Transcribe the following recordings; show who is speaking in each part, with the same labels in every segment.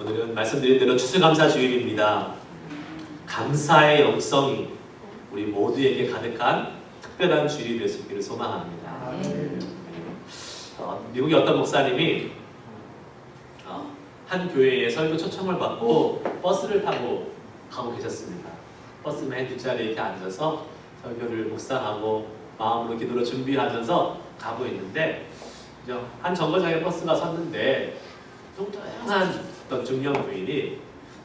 Speaker 1: 오늘은 말씀드린 대로 추수감사주일입니다. 감사의 영성이 우리 모두에게 가득한 특별한 주일이 될 수 있기를 소망합니다. 미국의 어떤 목사님이 한 교회에 설교 초청을 받고 버스를 타고 가고 계셨습니다. 버스 맨 뒷자리에 이렇게 앉아서 설교를 묵상하고 마음으로 기도로 준비하면서 가고 있는데 한 정거장에 버스가 섰는데 뚱뚱한 어떤 중년 부인이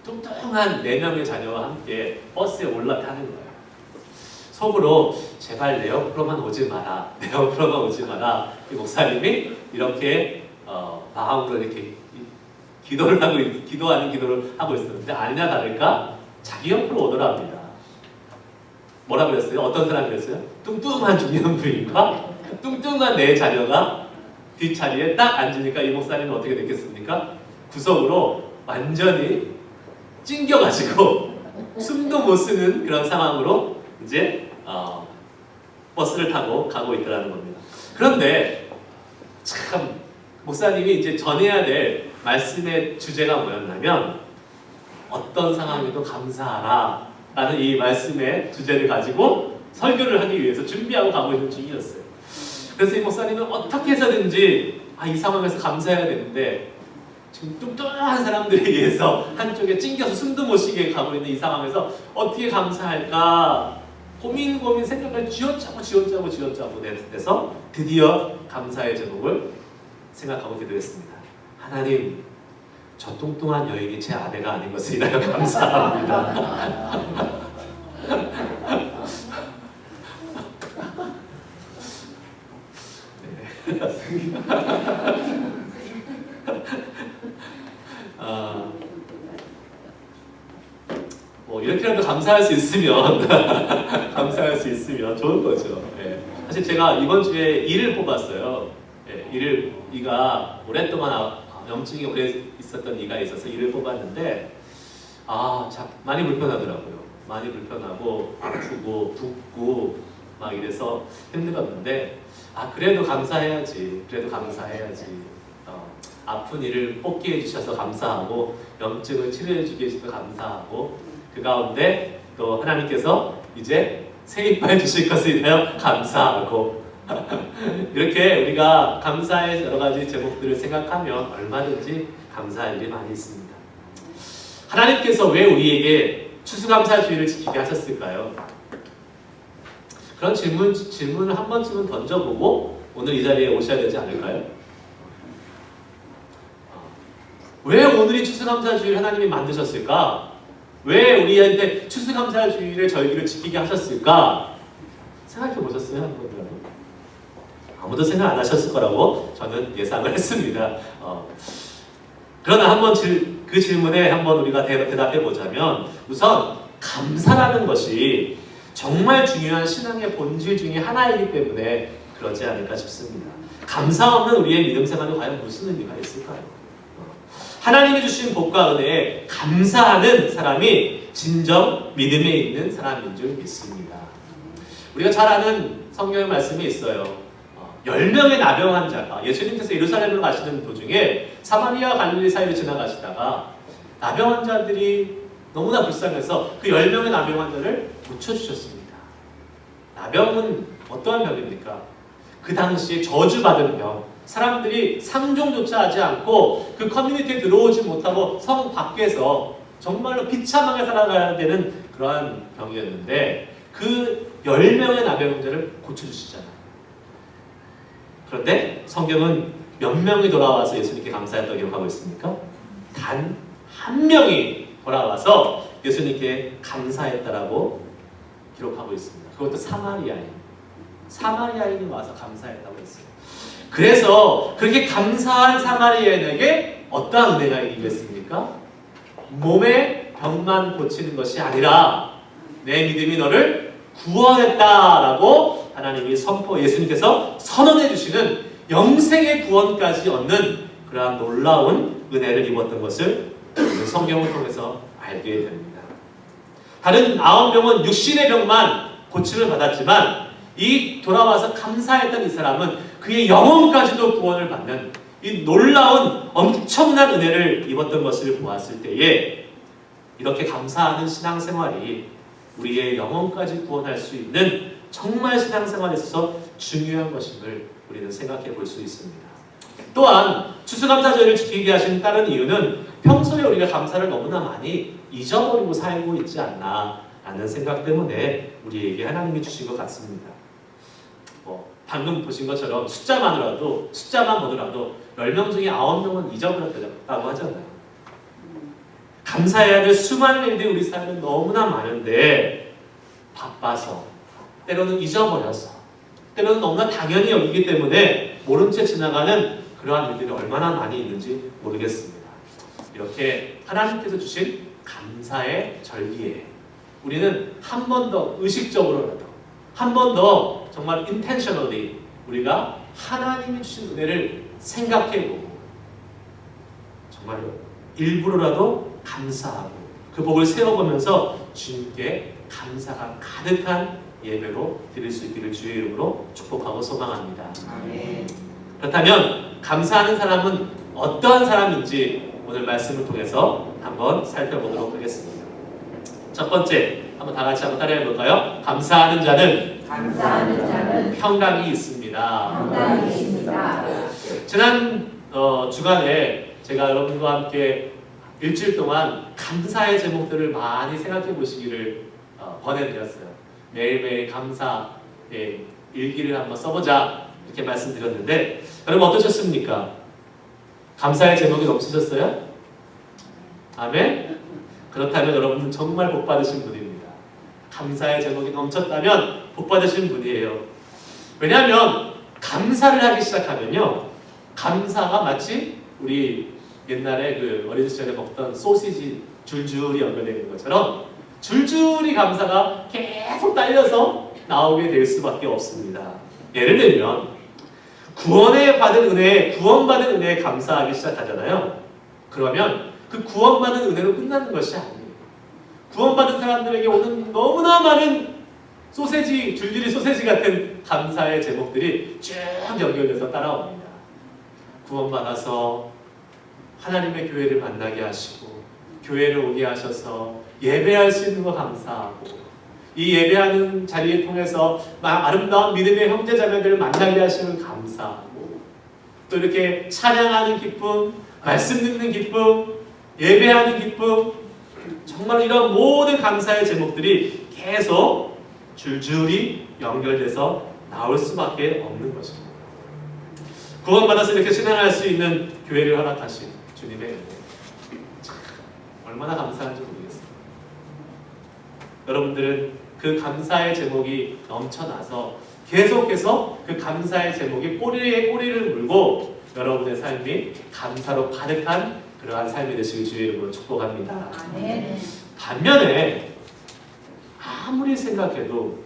Speaker 1: 뚱뚱한 4명의 자녀와 함께 버스에 올라타는 거예요. 속으로 제발 내 옆으로만 오지 마라, 내 옆으로만 오지 마라. 이 목사님이 이렇게 마음으로 이렇게 기도하는 기도를 하고 있었는데 아니나 다를까 자기 옆으로 오더랍니다. 뭐라 그랬어요? 어떤 사람이 그랬어요? 뚱뚱한 중년 부인과 뚱뚱한 4 자녀가 뒷자리에 딱 앉으니까 이 목사님은 어떻게 됐겠습니까? 구석으로 완전히 찡겨가지고 숨도 못 쓰는 그런 상황으로 이제 버스를 타고 가고 있더라는 겁니다. 그런데 참 목사님이 이제 전해야 될 말씀의 주제가 뭐였냐면 어떤 상황에도 감사하라 라는 이 말씀의 주제를 가지고 설교를 하기 위해서 준비하고 가고 있는 중이었어요. 그래서 이 목사님은 어떻게 해서든지 이 상황에서 감사해야 되는데 지금 뚱뚱한 사람들에 의해서 한쪽에 찡겨서 숨도 못 쉬게 가고 있는 이 상황에서 어떻게 감사할까 고민 생각을 쥐어짜고 돼서 드디어 감사의 제목을 생각하고 기도했습니다. 하나님, 저 뚱뚱한 여인이 제 아내가 아닌 것을 인하여 감사합니다. 이렇게라도 감사할 수 있으면 감사할 수 있으면 좋은 거죠. 사실 제가 이번 주에 이를 뽑았어요. 이가 오랫동안 염증이 오래 있었던 이가 있어서 이를 뽑았는데 많이 불편하더라고요. 많이 불편하고 아프고 붓고 막 이래서 힘들었는데 그래도 감사해야지. 아픈 이를 뽑게 해주셔서 감사하고 염증을 치료해 주게 해주셔서 감사하고 그 가운데 또 하나님께서 이제 새 이빨 주실 것을 인하여 감사하고 이렇게 우리가 감사의 여러 가지 제목들을 생각하면 얼마든지 감사할 일이 많이 있습니다. 하나님께서 왜 우리에게 추수감사주의를 지키게 하셨을까요? 그런 질문을 한 번쯤은 던져보고 오늘 이 자리에 오셔야 되지 않을까요? 왜 오늘이 추수감사주의를 하나님이 만드셨을까? 왜 우리한테 추수감사주의를 절기를 지키게 하셨을까? 생각해 보셨어요? 한 번이라도? 아무도 생각 안 하셨을 거라고 저는 예상을 했습니다. 그러나 한번 그 질문에 한번 우리가 대답해 보자면 우선 감사라는 것이 정말 중요한 신앙의 본질 중에 하나이기 때문에 그러지 않을까 싶습니다. 감사 없는 우리의 믿음 생활은 과연 무슨 의미가 있을까요? 하나님이 주신 복과 은혜에 감사하는 사람이 진정 믿음에 있는 사람인 줄 믿습니다. 우리가 잘 아는 성경의 말씀이 있어요. 10명의 나병 환자가 예수님께서 예루살렘으로 가시는 도중에 사마리아 갈릴리 사이를 지나가시다가 나병 환자들이 너무나 불쌍해서 그 10명의 나병 환자를 고쳐주셨습니다. 나병은 어떠한 병입니까? 그 당시에 저주받은 병, 사람들이 상종조차 하지 않고 그 커뮤니티에 들어오지 못하고 성 밖에서 정말로 비참하게 살아가야 되는 그러한 병이었는데 그 10명의 나병 환자를 고쳐주시잖아요. 그런데 성경은 몇 명이 돌아와서 예수님께 감사했다고 기록하고 있습니까? 단 한 명이 돌아와서 예수님께 감사했다라고 기록하고 있습니다. 그것도 사마리아인이 와서 감사했다고 했어요. 그래서 그렇게 감사한 사마리아인에게 어떠한 은혜가 임했습니까? 몸의 병만 고치는 것이 아니라 내 믿음이 너를 구원했다라고 하나님이 예수님께서 선언해 주시는 영생의 구원까지 얻는 그러한 놀라운 은혜를 입었던 것을 성경을 통해서 알게 됩니다. 다른 9병은 육신의 병만 고침을 받았지만 이 돌아와서 감사했던 이 사람은 그의 영혼까지도 구원을 받는 이 놀라운 엄청난 은혜를 입었던 것을 보았을 때에 이렇게 감사하는 신앙생활이 우리의 영혼까지 구원할 수 있는 정말 신앙생활에 있어서 중요한 것임을 우리는 생각해 볼 수 있습니다. 또한 추수감사절을 지키게 하신 다른 이유는 평소에 우리가 감사를 너무나 많이 잊어버리고 살고 있지 않나 라는 생각 때문에 우리에게 하나님이 주신 것 같습니다. 방금 보신 것처럼 숫자만 보더라도 10명 중에 9명은 잊어버렸다고 하잖아요. 감사해야 될 수많은 일들이 우리 삶에 너무나 많은데 바빠서 때로는 잊어버려서 때로는 너무나 당연히 여기기 때문에 모른 채 지나가는 그러한 일들이 얼마나 많이 있는지 모르겠습니다. 이렇게 하나님께서 주신 감사의 절기에 우리는 한 번 더 의식적으로라도 한 번 더 정말 intentionally 우리가 하나님이 주신 은혜를 생각해보고 정말로 일부러라도 감사하고 그 복을 세워보면서 주님께 감사가 가득한 예배로 드릴 수 있기를 주의 이름으로 축복하고 소망합니다. 아멘. 그렇다면 감사하는 사람은 어떠한 사람인지 오늘 말씀을 통해서 한번 살펴보도록 하겠습니다. 첫 번째, 한번 다 같이 한번 따라해 볼까요? 감사하는 자는 평강이 있습니다. 지난 주간에 제가 여러분과 함께 일주일 동안 감사의 제목들을 많이 생각해 보시기를 권해드렸어요. 매일매일 감사의 일기를 한번 써보자 이렇게 말씀드렸는데 여러분 어떠셨습니까? 감사의 제목이 넘치셨어요? 아멘? 그렇다면 여러분은 정말 복받으신 분입니다. 감사의 제목이 넘쳤다면 복받으신 분이에요. 왜냐하면 감사를 하기 시작하면요, 감사가 마치 우리 옛날에 그 어린 시절에 먹던 소시지 줄줄이 연결되어 있는 것처럼 줄줄이 감사가 계속 딸려서 나오게 될 수밖에 없습니다. 예를 들면 구원받은 은혜에 감사하기 시작하잖아요. 그러면 그 구원받은 은혜로 끝나는 것이 아니에요. 구원받은 사람들에게 오는 너무나 많은 줄줄이 소세지 같은 감사의 제목들이 쭉 연결돼서 따라옵니다. 구원받아서 하나님의 교회를 만나게 하시고 교회를 오게 하셔서 예배할 수 있는 거 감사하고 이 예배하는 자리를 통해서 아름다운 믿음의 형제자매들을 만나게 하시는 감사하고 또 이렇게 찬양하는 기쁨, 말씀 듣는 기쁨, 예배하는 기쁨, 정말 이런 모든 감사의 제목들이 계속 줄줄이 연결돼서 나올 수밖에 없는 것입니다. 구원받아서 이렇게 신앙할 수 있는 교회를 허락하신 주님의 은혜, 얼마나 감사한지 모르겠습니다. 여러분들은 그 감사의 제목이 넘쳐나서 계속해서 그 감사의 제목이 꼬리에 꼬리를 물고 여러분의 삶이 감사로 가득한 그러한 삶이 되시길 주의 이름으로 축복합니다. 반면에 아무리 생각해도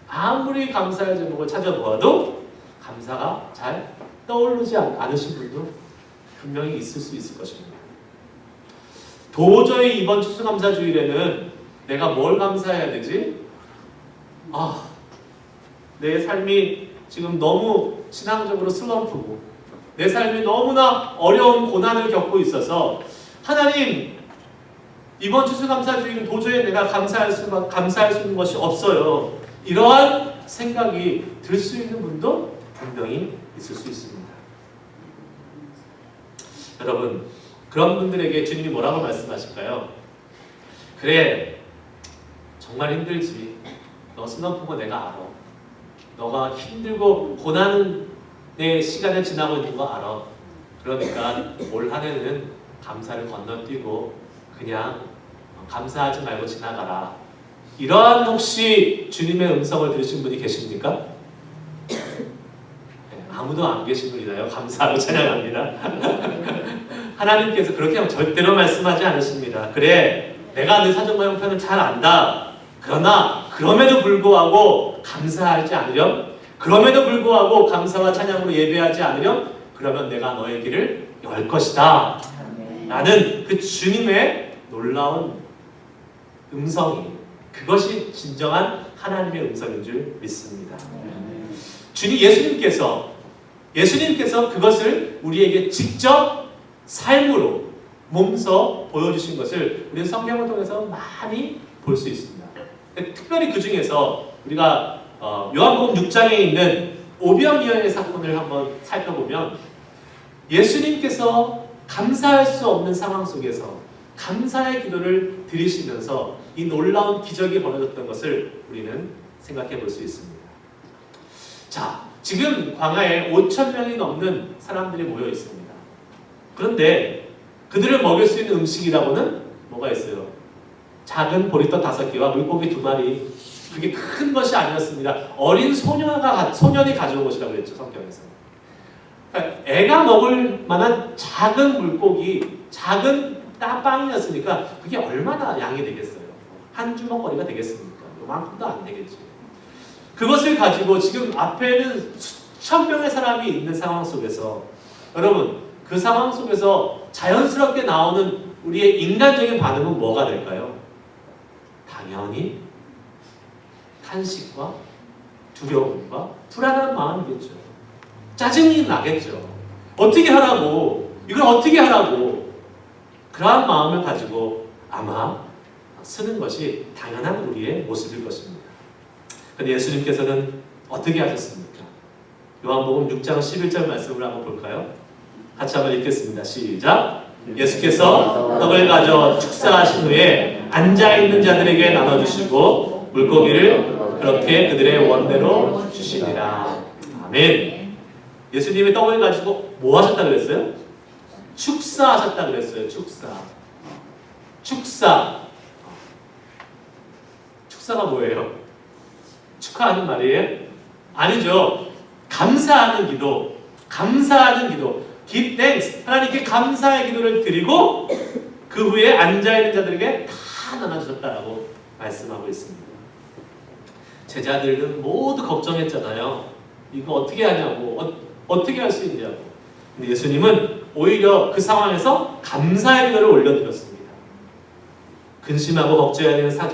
Speaker 1: 아무리 감사의 제목을 찾아보아도 감사가 잘 떠오르지 않으신 분도 분명히 있을 수 있을 것입니다. 도저히 이번 추수감사주일에는 내가 뭘 감사해야 되지? 내 삶이 지금 너무 신앙적으로 슬럼프고 내 삶이 너무나 어려운 고난을 겪고 있어서 하나님, 이번 추수감사주일은 도저히 내가 감사할 수 있는 것이 없어요. 이러한 생각이 들 수 있는 분도 분명히 있을 수 있습니다. 여러분, 그런 분들에게 주님이 뭐라고 말씀하실까요? 그래, 정말 힘들지. 너 슬럼프고 내가 알아. 너가 힘들고 고난의 시간을 지나고 있는 거 알아. 그러니까 올 한 해는 감사를 건너뛰고 그냥 감사하지 말고 지나가라. 이러한 혹시 주님의 음성을 들으신 분이 계십니까? 네, 아무도 안 계신 분이나요? 감사하고 찬양합니다. 하나님께서 그렇게 절대로 말씀하지 않으십니다. 그래, 내가 네 사정과 형편을 잘 안다. 그러나 그럼에도 불구하고 감사하지 않으렴? 그럼에도 불구하고 감사와 찬양으로 예배하지 않으렴? 그러면 내가 너의 길을 열 것이다. 라는 그 주님의 놀라운 음성이, 그것이 진정한 하나님의 음성인 줄 믿습니다. 주님 예수님께서 예수님께서 그것을 우리에게 직접 삶으로 몸소 보여주신 것을 우리는 성경을 통해서 많이 볼 수 있습니다. 특별히 그 중에서 우리가 요한복음 6장에 있는 오병이어의 사건을 한번 살펴보면 예수님께서 감사할 수 없는 상황 속에서 감사의 기도를 드리시면서 이 놀라운 기적이 벌어졌던 것을 우리는 생각해 볼 수 있습니다. 자, 지금 광야에 5,000명이 넘는 사람들이 모여 있습니다. 그런데 그들을 먹일 수 있는 음식이라고는 뭐가 있어요? 작은 보리떡 5개와 물고기 2마리. 그게 큰 것이 아니었습니다. 어린 소년이 가져온 것이라고 했죠, 성경에서. 그러니까 애가 먹을 만한 작은 물고기, 작은 빵이었으니까 그게 얼마나 양이 되겠어요? 한 주먹거리가 되겠습니까? 요만큼도 안 되겠지. 그것을 가지고 지금 앞에는 수천 명의 사람이 있는 상황 속에서 여러분, 그 상황 속에서 자연스럽게 나오는 우리의 인간적인 반응은 뭐가 될까요? 당연히 탄식과 두려움과 불안한 마음이겠죠. 짜증이 나겠죠. 어떻게 하라고? 이걸 어떻게 하라고? 그러한 마음을 가지고 아마 쓰는 것이 당연한 우리의 모습일 것입니다. 그런데 예수님께서는 어떻게 하셨습니까? 요한복음 6장 11절 말씀을 한번 볼까요? 같이 한번 읽겠습니다. 시작! 예수께서 떡을 가져 축사하신 후에 앉아있는 자들에게 나눠주시고 물고기를 그렇게 그들의 원대로 주시니라. 아멘. 예수님이 떡을 가지고 뭐 하셨다 그랬어요? 축사하셨다 그랬어요. 축사가 뭐예요? 축하하는 말이에요? 아니죠. 감사하는 기도. Give thanks. 하나님께 감사의 기도를 드리고 그 후에 앉아있는 자들에게 다 나눠주셨다라고 말씀하고 있습니다. 제자들은 모두 걱정했잖아요. 이거 어떻게 하냐고, 어떻게 할 수 있냐고. 근데 예수님은 오히려 그 상황에서 감사의 기도를 올려드렸습니다. 근심하고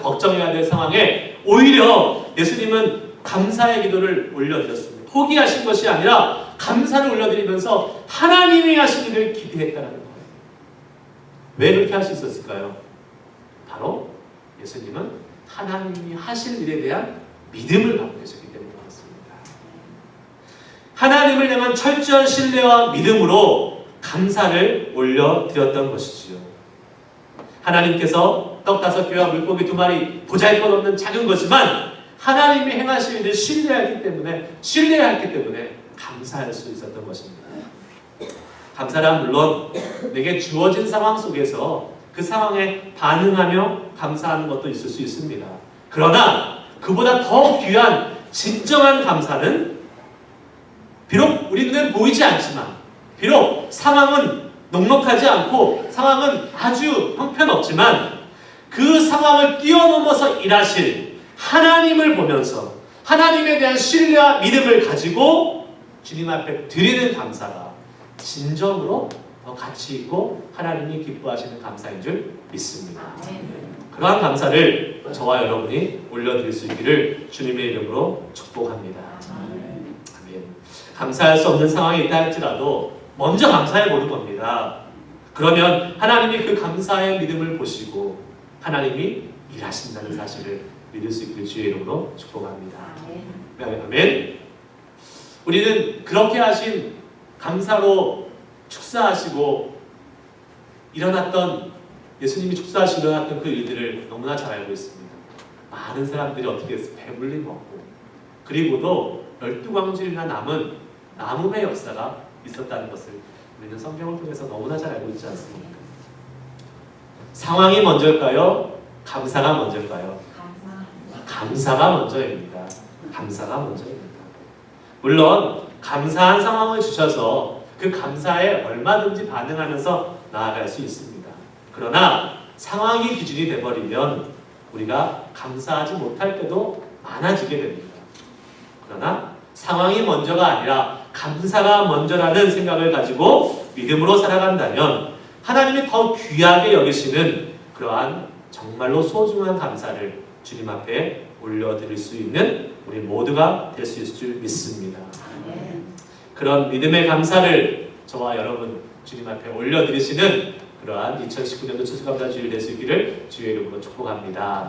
Speaker 1: 걱정해야 될 상황에 오히려 예수님은 감사의 기도를 올려드렸습니다. 포기하신 것이 아니라 감사를 올려드리면서 하나님이 하신 일을 기대했다는 거예요. 왜 그렇게 할 수 있었을까요? 바로 예수님은 하나님이 하실 일에 대한 믿음을 갖고 계셨기 때문에 그렇습니다. 하나님을 향한 철저한 신뢰와 믿음으로 감사를 올려드렸던 것이지요. 하나님께서 떡 5개와 물고기 2마리 보잘것없는 작은 거지만 하나님이 행하실 일을 신뢰했기 때문에 감사할 수 있었던 것입니다. 감사란 물론 내게 주어진 상황 속에서 그 상황에 반응하며 감사하는 것도 있을 수 있습니다. 그러나 그보다 더 귀한 진정한 감사는 비록 우리 눈에 보이지 않지만 비록 상황은 녹록하지 않고 상황은 아주 형편없지만 그 상황을 뛰어넘어서 일하실 하나님을 보면서 하나님에 대한 신뢰와 믿음을 가지고 주님 앞에 드리는 감사가 진정으로 더 가치 있고 하나님이 기뻐하시는 감사인 줄 믿습니다. 그러한 감사를 저와 여러분이 올려드릴 수 있기를 주님의 이름으로 축복합니다. 아멘. 감사할 수 없는 상황이 있다 할지라도 먼저 감사해 보는 겁니다. 그러면 하나님이 그 감사의 믿음을 보시고 하나님이 일하신다는 사실을 믿을 수 있기를 주의 이름으로 축복합니다. 아멘. 우리는 그렇게 하신 감사로 축사하시고 일어났던 예수님이 축사하시고 일어났던 그 일들을 너무나 잘 알고 있습니다. 많은 사람들이 어떻게 했어요? 배불리 먹고 그리고도 12광주리나 남은 나눔의 역사가 있었다는 것을 우리는 성경을 통해서 너무나 잘 알고 있지 않습니까? 상황이 먼저일까요? 감사가 먼저일까요? 감사가 먼저입니다. 물론 감사한 상황을 주셔서 그 감사에 얼마든지 반응하면서 나아갈 수 있습니다. 그러나 상황이 기준이 되어버리면 우리가 감사하지 못할 때도 많아지게 됩니다. 그러나 상황이 먼저가 아니라 감사가 먼저라는 생각을 가지고 믿음으로 살아간다면 하나님이 더 귀하게 여기시는 그러한 정말로 소중한 감사를 주님 앞에 올려드릴 수 있는 우리 모두가 될 수 있을 줄 믿습니다. 그런 믿음의 감사를 저와 여러분 주님 앞에 올려드리시는 그러한 2019년도 추수감사주일 될 수 있기를 주의 이름으로 축복합니다.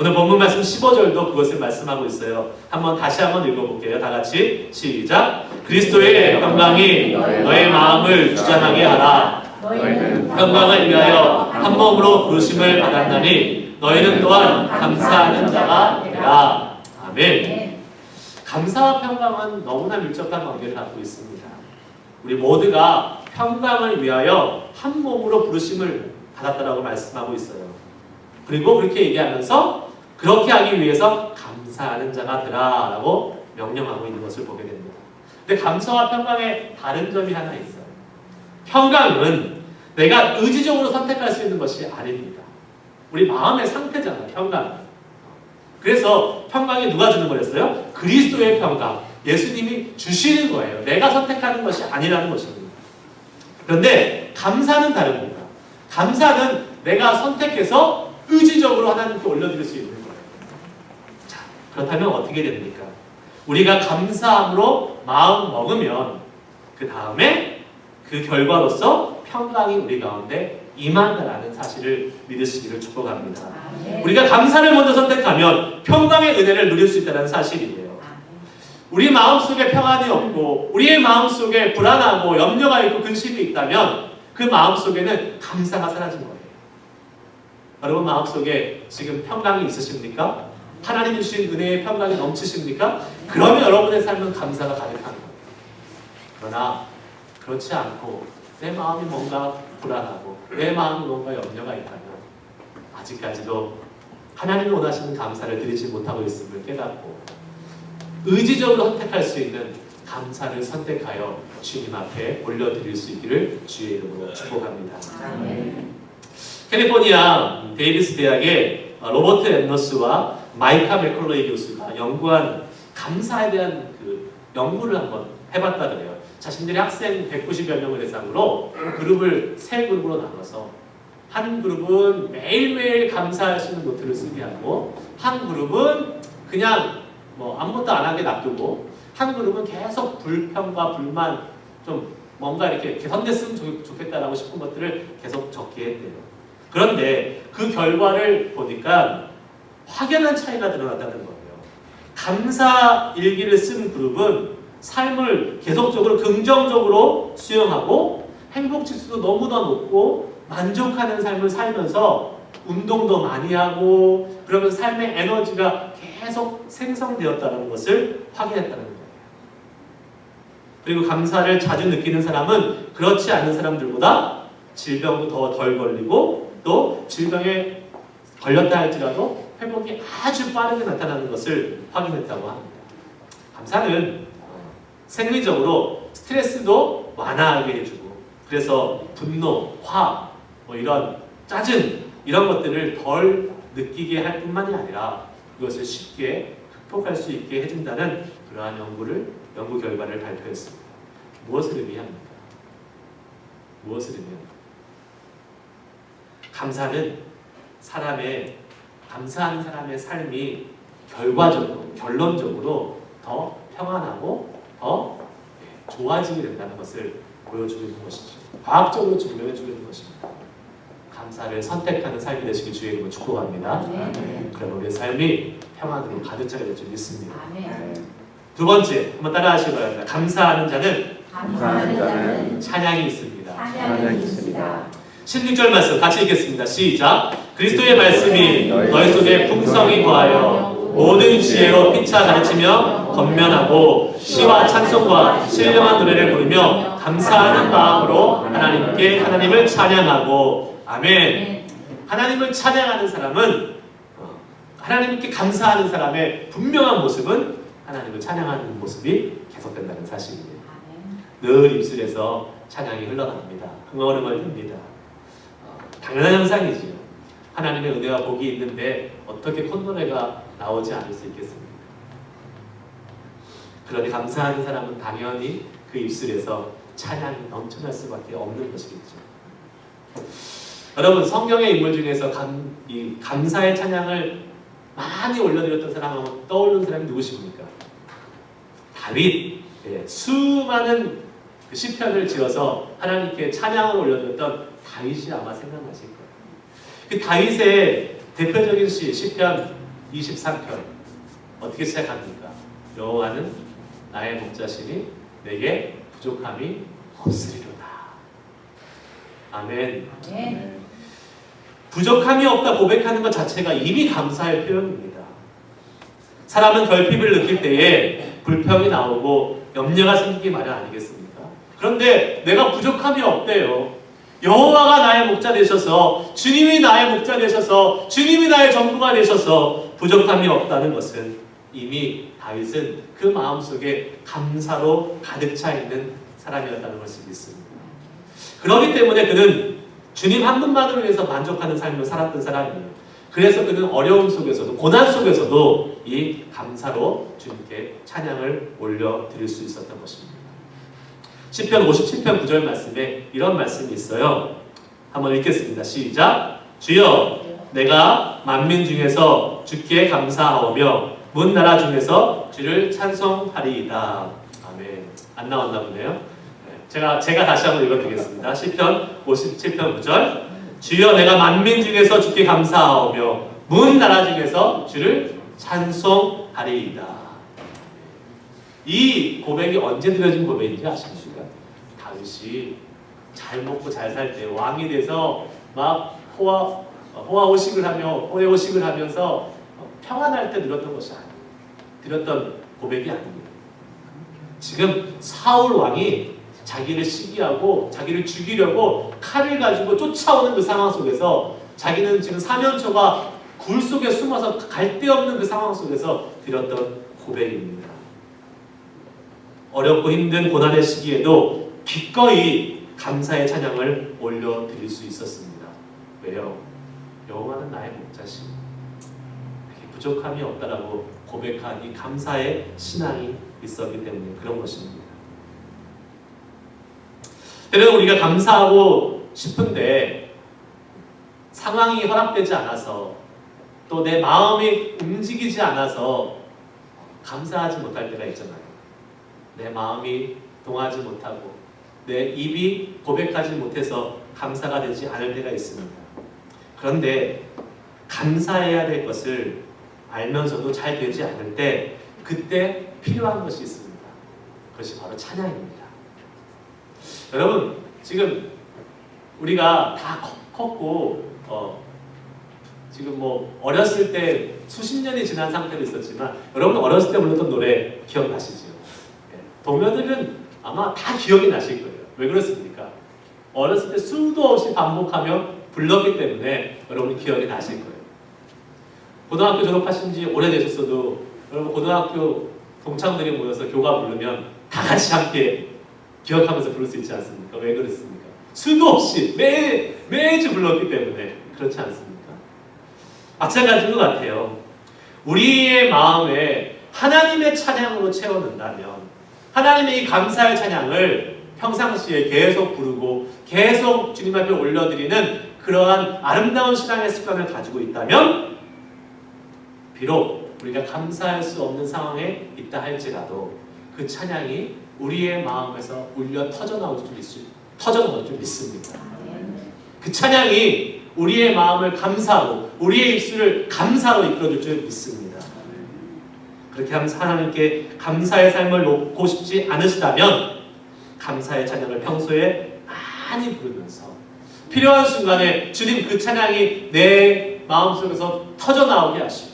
Speaker 1: 오늘 본문 말씀 15절도 그것을 말씀하고 있어요. 다시 한번 읽어볼게요. 다 같이 시작. 그리스도의 평강이 너의 마음을 주장하게 하라. 너희는 평강을 위하여 한 몸으로 부르심을 받았나니 너희는 또한 감사하는 자가 되라. 아멘. 감사와 평강은 너무나 밀접한 관계를 갖고 있습니다. 우리 모두가 평강을 위하여 한 몸으로 부르심을 받았다라고 말씀하고 있어요. 그리고 그렇게 얘기하면서 그렇게 하기 위해서 감사하는 자가 되라 라고 명령하고 있는 것을 보게 됩니다. 근데 감사와 평강에 다른 점이 하나 있어요. 평강은 내가 의지적으로 선택할 수 있는 것이 아닙니다. 우리 마음의 상태잖아요. 평강. 그래서 평강이 누가 주는 거였어요? 그리스도의 평강. 예수님이 주시는 거예요. 내가 선택하는 것이 아니라는 것입니다. 그런데 감사는 다릅니다. 감사는 내가 선택해서 의지적으로 하나님께 올려드릴 수 있는 거예요. 자, 그렇다면 어떻게 됩니까? 우리가 감사함으로 마음 먹으면 그 다음에 그 결과로서 평강이 우리 가운데 임한다라는 사실을 믿으시기를 축복합니다. 우리가 감사를 먼저 선택하면 평강의 은혜를 누릴 수 있다는 사실이에요. 우리 마음속에 평안이 없고 우리의 마음속에 불안하고 염려가 있고 근심이 있다면 그 마음속에는 감사가 사라진 거예요. 여러분 마음속에 지금 평강이 있으십니까? 하나님 주신 은혜의 평강이 넘치십니까? 그러면 여러분의 삶은 감사가 가득한 거예요. 그러나 그렇지 않고 내 마음이 뭔가 불안하고 내 마음이 뭔가 염려가 있다면 아직까지도 하나님이 원하시는 감사를 드리지 못하고 있음을 깨닫고 의지적으로 선택할 수 있는 감사를 선택하여 주님 앞에 올려드릴 수 있기를 주의 이름으로 축복합니다. 캘리포니아 데이비스 대학의 로버트 엠너스와 마이카 맥컬로이 교수가 연구한 감사에 대한 그 연구를 한번 해봤다 그래요. 자신들의 학생 190여 명을 대상으로 그룹을 세 그룹으로 나눠서 한 그룹은 매일매일 감사할 수 있는 노트를 쓰게 하고 한 그룹은 그냥 아무것도 안 하게 놔두고 한 그룹은 계속 불평과 불만 좀 뭔가 이렇게 개선됐으면 좋겠다라고 싶은 것들을 계속 적게 했대요. 그런데 그 결과를 보니까 확연한 차이가 드러났다는 거예요. 감사 일기를 쓴 그룹은 삶을 계속적으로 긍정적으로 수용하고 행복 지수도 너무나 높고 만족하는 삶을 살면서 운동도 많이 하고 그러면서 삶의 에너지가 계속 생성되었다는 것을 확인했다는 거예요. 그리고 감사를 자주 느끼는 사람은 그렇지 않은 사람들보다 질병도 더 덜 걸리고 또 질병에 걸렸다 할지라도 회복이 아주 빠르게 나타나는 것을 확인했다고 합니다. 감사는 생리적으로 스트레스도 완화하게 해주고 그래서 분노, 화, 이런 짜증 이런 것들을 덜 느끼게 할 뿐만이 아니라 그것을 쉽게 극복할 수 있게 해준다는 그러한 연구 결과를 발표했습니다. 무엇을 의미합니까? 무엇을 의미합니까? 감사하는 사람의 삶이 결론적으로 더 평안하고 더 좋아지게 된다는 것을 보여주는 것이죠. 과학적으로 증명해 주는 것입니다. 감사를 선택하는 삶이 되시길 주의 이름으로 축복합니다. 그럼 우리의 삶이 평안으로 가득 차게 될 줄 믿습니다. 두 번째, 한번 따라하시기 바랍니다. 감사하는 자는 찬양이 있습니다. 16절 말씀 같이 읽겠습니다. 시작. 그리스도의 말씀이 너희 속에 풍성히 거하여 모든 지혜로 피차 가르치며 건면하고 시와 찬송과 신령한 노래를 부르며 감사하는 마음으로 하나님을 찬양하고 아멘. 하나님을 찬양하는 사람은 하나님께 감사하는 사람의 분명한 모습은 하나님을 찬양하는 모습이 계속된다는 사실이에요. 늘 입술에서 찬양이 흘러납니다. 흥얼흥얼 됩니다. 당연한 현상이지요. 하나님의 은혜와 복이 있는데 어떻게 콧노래가 나오지 않을 수 있겠습니까? 그러니 감사하는 사람은 당연히 그 입술에서 찬양이 넘쳐날 수밖에 없는 것이겠죠. 여러분 성경의 인물 중에서 이 감사의 찬양을 많이 올려드렸던 사람하고 떠오르는 사람이 누구십니까? 다윗. 예, 수많은 그 시편을 지어서 하나님께 찬양을 올려드렸던 다윗이 아마 생각나실 거예요. 그 다윗의 대표적인 시편 23편 어떻게 시작합니까? 여호와는 나의 목자시니 내게 부족함이 없으리로다. 아멘.
Speaker 2: 네.
Speaker 1: 부족함이 없다 고백하는 것 자체가 이미 감사의 표현입니다. 사람은 결핍을 느낄 때에 불평이 나오고 염려가 생기기 마련 아니겠습니까? 그런데 내가 부족함이 없대요. 여호와가 나의 목자 되셔서, 주님이 나의 목자 되셔서, 주님이 나의 전부가 되셔서 부족함이 없다는 것은 이미 다윗은 그 마음속에 감사로 가득 차 있는 사람이었다는 것을 믿습니다. 그렇기 때문에 그는 주님 한 분만을 위해서 만족하는 삶을 살았던 사람이에요. 그래서 그는 어려움 속에서도, 고난 속에서도 이 감사로 주님께 찬양을 올려드릴 수 있었던 것입니다. 시편 57편 9절 말씀에 이런 말씀이 있어요. 한번 읽겠습니다. 시작. 주여, 내가 만민 중에서 주께 감사하오며 문 나라 중에서 주를 찬송하리이다. 아멘. 안 나왔나 보네요. 제가 다시 한번 읽어드리겠습니다. 시편 57편 9절. 주여, 내가 만민 중에서 주께 감사하오며 문 나라 중에서 주를 찬송하리이다. 이 고백이 언제 드려진 고백인지 아십니까? 다윗이 잘 먹고 잘 살 때 왕이 돼서 막 호화호식을 하면서 평안할 때 드렸던 것이 아니에요. 드렸던 고백이 아닙니다. 지금 사울 왕이 자기를 시기하고 자기를 죽이려고 칼을 가지고 쫓아오는 그 상황 속에서 자기는 지금 사면초가 굴 속에 숨어서 갈 데 없는 그 상황 속에서 드렸던 고백입니다. 어렵고 힘든 고난의 시기에도 기꺼이 감사의 찬양을 올려드릴 수 있었습니다. 왜요? 여호와는 나의 목자시니 내게 부족함이 없다라고 고백한 이 감사의 신앙이 있었기 때문에 그런 것입니다. 때로는 우리가 감사하고 싶은데 상황이 허락되지 않아서 또 내 마음이 움직이지 않아서 감사하지 못할 때가 있잖아요. 내 마음이 동하지 못하고 내 입이 고백하지 못해서 감사가 되지 않을 때가 있습니다. 그런데 감사해야 될 것을 알면서도 잘 되지 않을 때 그때 필요한 것이 있습니다. 그것이 바로 찬양입니다. 여러분, 지금 우리가 다 컸고 지금 뭐 어렸을 때 수십 년이 지난 상태로 있었지만 여러분 어렸을 때 불렀던 노래 기억나시죠? 동료들은 아마 다 기억이 나실 거예요. 왜 그렇습니까? 어렸을 때 수도 없이 반복하며 불렀기 때문에 여러분 기억이 나실 거예요. 고등학교 졸업하신 지 오래되셨어도 여러분 고등학교 동창들이 모여서 교가 부르면 다 같이 함께 기억하면서 부를 수 있지 않습니까? 왜 그렇습니까? 수도 없이 매주 불렀기 때문에 그렇지 않습니까? 마찬가지인 것 같아요. 우리의 마음에 하나님의 찬양으로 채워낸다면 하나님의 이 감사의 찬양을 평상시에 계속 부르고 계속 주님 앞에 올려드리는 그러한 아름다운 신앙의 습관을 가지고 있다면 비록 우리가 감사할 수 없는 상황에 있다 할지라도 그 찬양이 우리의 마음에서 울려 터져나올 줄 믿습니다. 그 찬양이 우리의 마음을 감사로, 우리의 입술을 감사로 이끌어줄 줄 믿습니다. 그렇게 하면서 하나님께 감사의 삶을 놓고 싶지 않으시다면 감사의 찬양을 평소에 많이 부르면서 필요한 순간에 주님 그 찬양이 내 마음속에서 터져나오게 하시고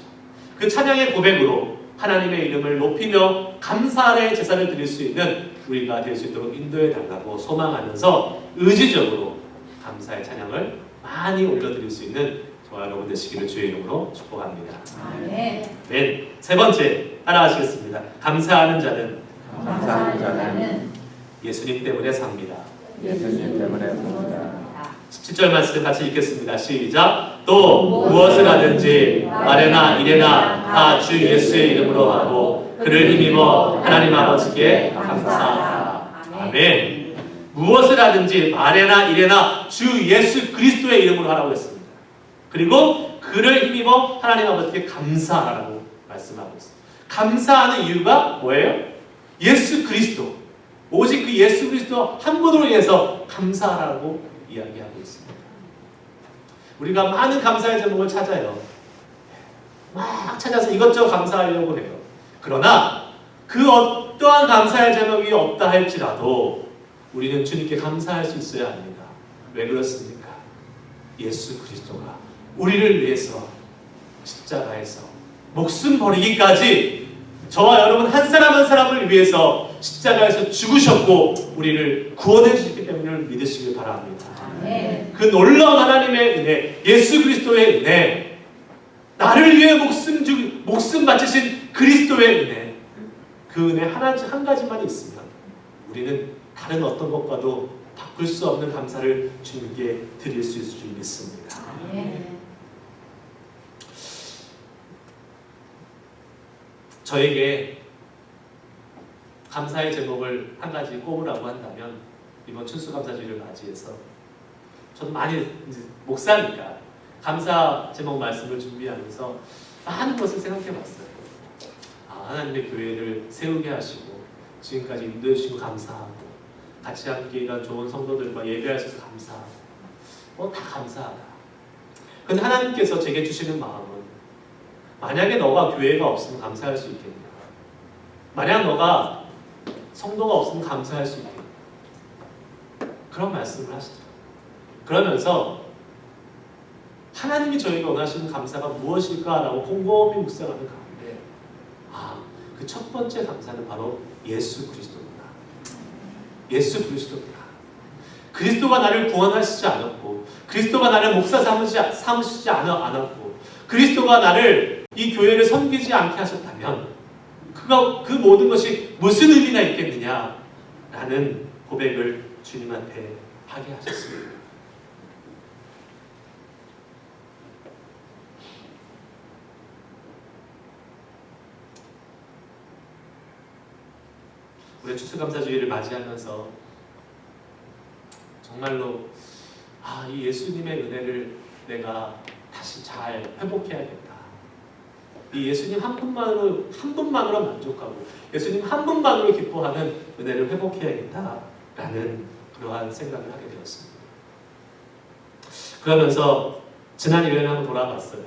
Speaker 1: 그 찬양의 고백으로 하나님의 이름을 높이며 감사의 제사를 드릴 수 있는 우리가 될 수 있도록 인도해 달라고 소망하면서 의지적으로 감사의 찬양을 많이 올려드릴 수 있는 저와 여러분 되시기를 주의 이름으로 축복합니다.
Speaker 2: 네.
Speaker 1: 네, 세 번째 따라하시겠습니다. 감사하는 자는 예수님 때문에 삽니다.
Speaker 3: 예수님 때문에 삽니다.
Speaker 1: 17절 말씀 같이 읽겠습니다. 시작. 또 무엇을 하든지 말에나 이래나 다 주 예수의 이름으로 하고 그를 힘입어 하나님 아버지께 감사하라. 아멘. 무엇을 하든지 말에나 이래나 주 예수 그리스도의 이름으로 하라고 했습니다. 그리고 그를 힘입어 하나님 아버지께 감사하라고 말씀하고 있습니다. 감사하는 이유가 뭐예요? 예수 그리스도, 오직 그 예수 그리스도 한 분으로 인해서 감사하라고 이야기하고 있습니다. 우리가 많은 감사의 제목을 찾아요. 막 찾아서 이것저것 감사하려고 해요. 그러나 그 어떠한 감사의 제목이 없다 할지라도 우리는 주님께 감사할 수 있어야 합니다. 왜 그렇습니까? 예수 그리스도가 우리를 위해서 십자가에서 목숨 버리기까지 저와 여러분 한 사람 한 사람을 위해서 십자가에서 죽으셨고 우리를 구원해 주셨기 때문에 믿으시길 바랍니다. 그 놀라운 하나님의 은혜, 예수 그리스도의 은혜, 나를 위해 목숨 바치신 그리스도의 은혜, 그 은혜 한 가지만 있으면 우리는 다른 어떤 것과도 바꿀 수 없는 감사를 주님께 드릴 수 있을 줄 믿습니다. 저에게 감사의 제목을 한 가지 꼽으라고 한다면 이번 추수감사주일을 맞이해서 저도 많이 이제 목사니까 감사 제목 말씀을 준비하면서 많은 것을 생각해봤어요. 하나님의 교회를 세우게 하시고 지금까지 인도해 주시고 감사하고 같이 함께 이런 좋은 성도들과 예배할 수 있어서 감사하고 다 감사하다. 근데 하나님께서 제게 주시는 마음은 만약에 너가 교회가 없으면 감사할 수 있겠냐? 만약 너가 성도가 없으면 감사할 수 있겠냐? 그런 말씀을 하시더라고요. 그러면서 하나님이 저희가 원하시는 감사가 무엇일까라고 곰곰이 묵상하는 가운데 그 첫 번째 감사는 바로 예수 그리스도구나. 예수 그리스도구나. 그리스도가 나를 구원하시지 않았고 그리스도가 나를 목사 삼으시지 않았고 그리스도가 나를 이 교회를 섬기지 않게 하셨다면 그 모든 것이 무슨 의미가 있겠느냐라는 고백을 주님한테 하게 하셨습니다. 우리 추수감사주의를 맞이하면서 정말로 이 예수님의 은혜를 내가 다시 잘 회복해야겠다. 이 예수님 한 분만으로 만족하고 예수님 한 분만으로 기뻐하는 은혜를 회복해야겠다라는 그러한 생각을 하게 되었습니다. 그러면서 지난 1년에 한번 돌아봤어요.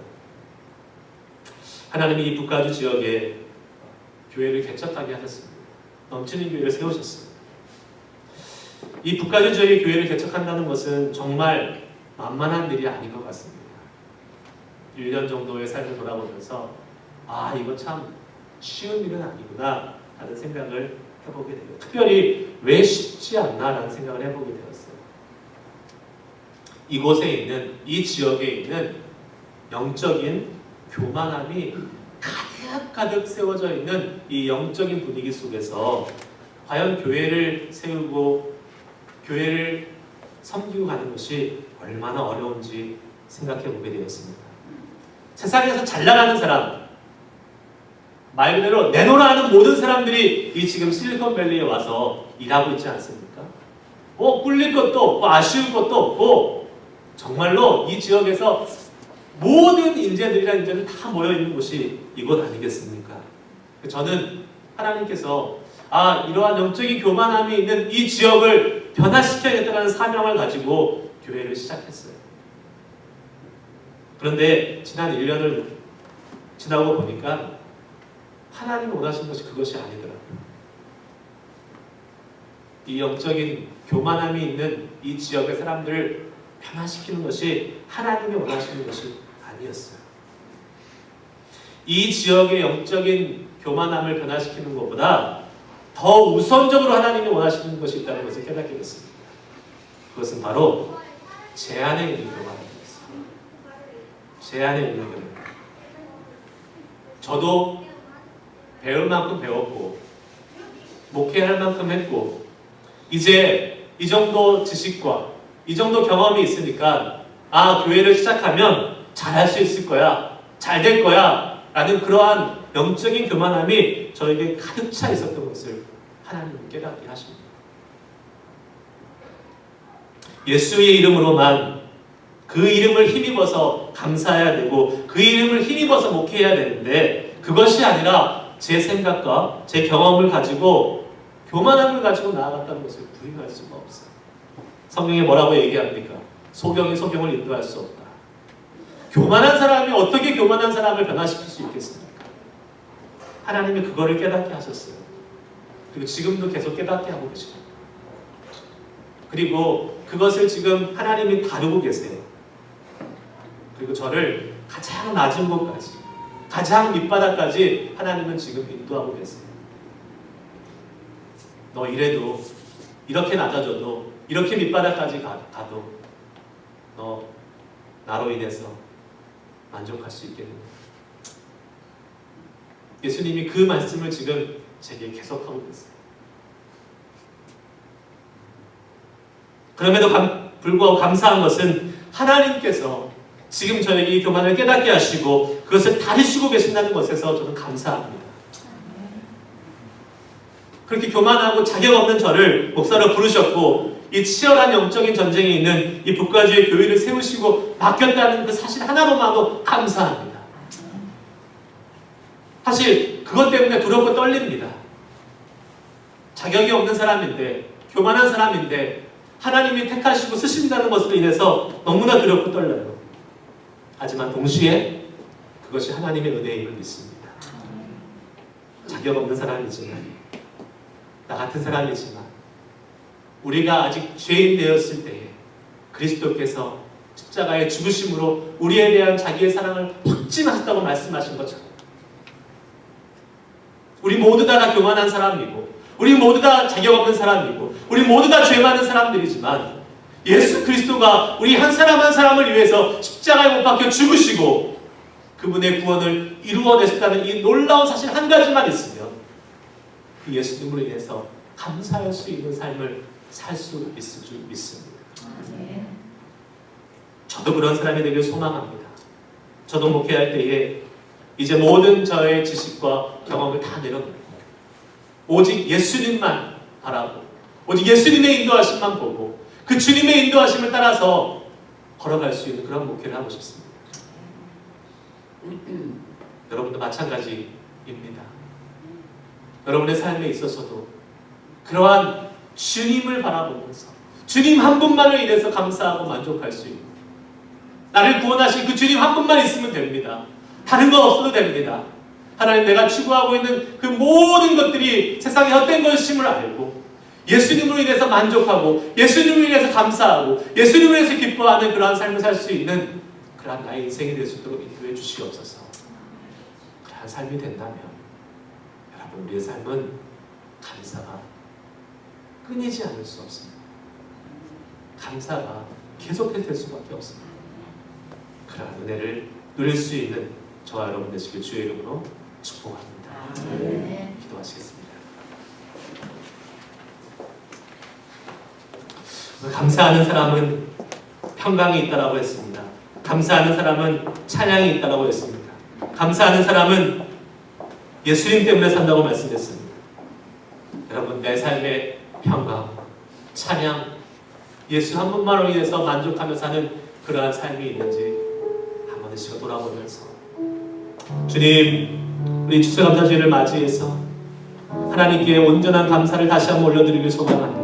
Speaker 1: 하나님이 이 북가주 지역에 교회를 개척하게 하셨습니다. 넘치는 교회를 세우셨습니다. 이 북가주 지역의 교회를 개척한다는 것은 정말 만만한 일이 아닌 것 같습니다. 1년 정도의 삶을 돌아보면서 이거 참 쉬운 일은 아니구나 라는 생각을 해보게 돼요. 특별히 왜 쉽지 않나라는 생각을 해보게 되었어요. 이곳에 있는 이 지역에 있는 영적인 교만함이 가득 세워져 있는 이 영적인 분위기 속에서 과연 교회를 세우고 교회를 섬기고 가는 것이 얼마나 어려운지 생각해 보게 되었습니다. 세상에서 잘 나가는 사람, 말 그대로 내놓으라 하는 모든 사람들이 이 지금 실리콘밸리에 와서 일하고 있지 않습니까? 꿀릴 것도 없고 아쉬울 것도 없고 정말로 이 지역에서 모든 인재들이란 인재들 다 모여있는 곳이 이곳 아니겠습니까? 저는 하나님께서 이러한 영적인 교만함이 있는 이 지역을 변화시켜야겠다는 사명을 가지고 교회를 시작했어요. 그런데 지난 1년을 지나고 보니까 하나님이 원하시는 것이 그것이 아니더라고요. 이 영적인 교만함이 있는 이 지역의 사람들을 변화시키는 것이 하나님이 원하시는 것이 아니었어요. 이 지역의 영적인 교만함을 변화시키는 것보다 더 우선적으로 하나님이 원하시는 것이 있다는 것을 깨닫게 됐습니다. 그것은 바로 제 안에 있는 교만함이었어요. 제 안에 있는 교만함. 저도 배울 만큼 배웠고 목회할 만큼 했고 이제 이 정도 지식과 이 정도 경험이 있으니까 교회를 시작하면 잘할 수 있을 거야, 잘 될 거야 라는 그러한 영적인 교만함이 저에게 가득 차 있었던 것을 하나님은 깨닫게 하십니다. 예수의 이름으로만 그 이름을 힘입어서 감사해야 되고 그 이름을 힘입어서 목회해야 되는데 그것이 아니라 제 생각과 제 경험을 가지고 교만함을 가지고 나아갔다는 것을 부인할 수가 없어요. 성경에 뭐라고 얘기합니까? 소경이 소경을 인도할 수 없다. 교만한 사람이 어떻게 교만한 사람을 변화시킬 수 있겠습니까? 하나님이 그거를 깨닫게 하셨어요. 그리고 지금도 계속 깨닫게 하고 계십니다. 그리고 그것을 지금 하나님이 다루고 계세요. 그리고 저를 가장 낮은 곳까지, 가장 밑바닥까지 하나님은 지금 인도하고 계세요. 너 이래도, 이렇게 낮아져도, 이렇게 밑바닥까지 가도 너 나로 인해서 만족할 수 있겠느냐. 예수님이 그 말씀을 지금 제게 계속하고 계세요. 그럼에도 불구하고 감사한 것은 하나님께서 지금 저에게 이 교만을 깨닫게 하시고 그것을 다루시고 계신다는 것에서 저는 감사합니다. 그렇게 교만하고 자격 없는 저를 목사로 부르셨고 이 치열한 영적인 전쟁에 있는 이 북가주의 교회를 세우시고 맡겼다는 그 사실 하나로만도 감사합니다. 사실 그것 때문에 두렵고 떨립니다. 자격이 없는 사람인데, 교만한 사람인데 하나님이 택하시고 쓰신다는 것으로 인해서 너무나 두렵고 떨려요. 하지만 동시에 그것이 하나님의 은혜임을 믿습니다. 자격 없는 사람이지만, 나 같은 사람이지만 우리가 아직 죄인 되었을 때에 그리스도께서 십자가의 죽으심으로 우리에 대한 자기의 사랑을 확증하셨다고 말씀하신 것처럼 우리 모두 다 교만한 사람이고 우리 모두 다 자격 없는 사람이고 우리 모두 다 죄 많은 사람들이지만 예수 그리스도가 우리 한 사람 한 사람을 위해서 십자가에 못 박혀 죽으시고 그분의 구원을 이루어내셨다는 이 놀라운 사실 한 가지만 있으면 그 예수님으로 인해서 감사할 수 있는 삶을 살 수 있을 줄 믿습니다. 저도 그런 사람이 되길 소망합니다. 저도 목회할 때에 이제 모든 저의 지식과 경험을 다 내려놓고 오직 예수님만 바라고 오직 예수님의 인도하심만 보고 그 주님의 인도하심을 따라서 걸어갈 수 있는 그런 목회를 하고 싶습니다. 여러분도 마찬가지입니다. 여러분의 삶에 있어서도 그러한 주님을 바라보면서 주님 한 분만을 인해서 감사하고 만족할 수 있는 나를 구원하신 그 주님 한 분만 있으면 됩니다. 다른 건 없어도 됩니다. 하나님 내가 추구하고 있는 그 모든 것들이 세상의 헛된 것임을 알고 예수님으로 인해서 만족하고 예수님으로 인해서 감사하고 예수님으로 인해서 기뻐하는 그러한 삶을 살 수 있는 그러한 나의 인생이 될 수 있도록 인도해 주시옵소서. 그러한 삶이 된다면 여러분 우리의 삶은 감사가 끊이지 않을 수 없습니다. 감사가 계속해서 될 수밖에 없습니다. 그러한 은혜를 누릴 수 있는 저와 여러분 되시길 주의 이름으로 축복합니다. 기도하시겠습니다. 감사하는 사람은 평강이 있다라고 했습니다. 감사하는 사람은 찬양이 있다라고 했습니다. 감사하는 사람은 예수님 때문에 산다고 말씀했습니다. 여러분 내 삶의 평강, 찬양, 예수 한 분만으로 인해서 만족하며 사는 그러한 삶이 있는지 한 번씩 돌아보면서 주님 우리 추수감사주일을 맞이해서 하나님께 온전한 감사를 다시 한번 올려드리길 소망합니다.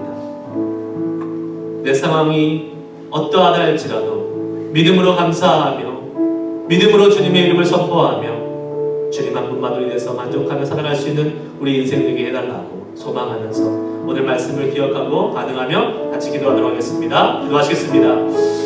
Speaker 1: 내 상황이 어떠하다 할지라도 믿음으로 감사하며 믿음으로 주님의 이름을 선포하며 주님 한 분만으로 인해서 만족하며 살아갈 수 있는 우리 인생 되게 해달라고 소망하면서 오늘 말씀을 기억하고 반응하며 같이 기도하도록 하겠습니다. 기도하시겠습니다.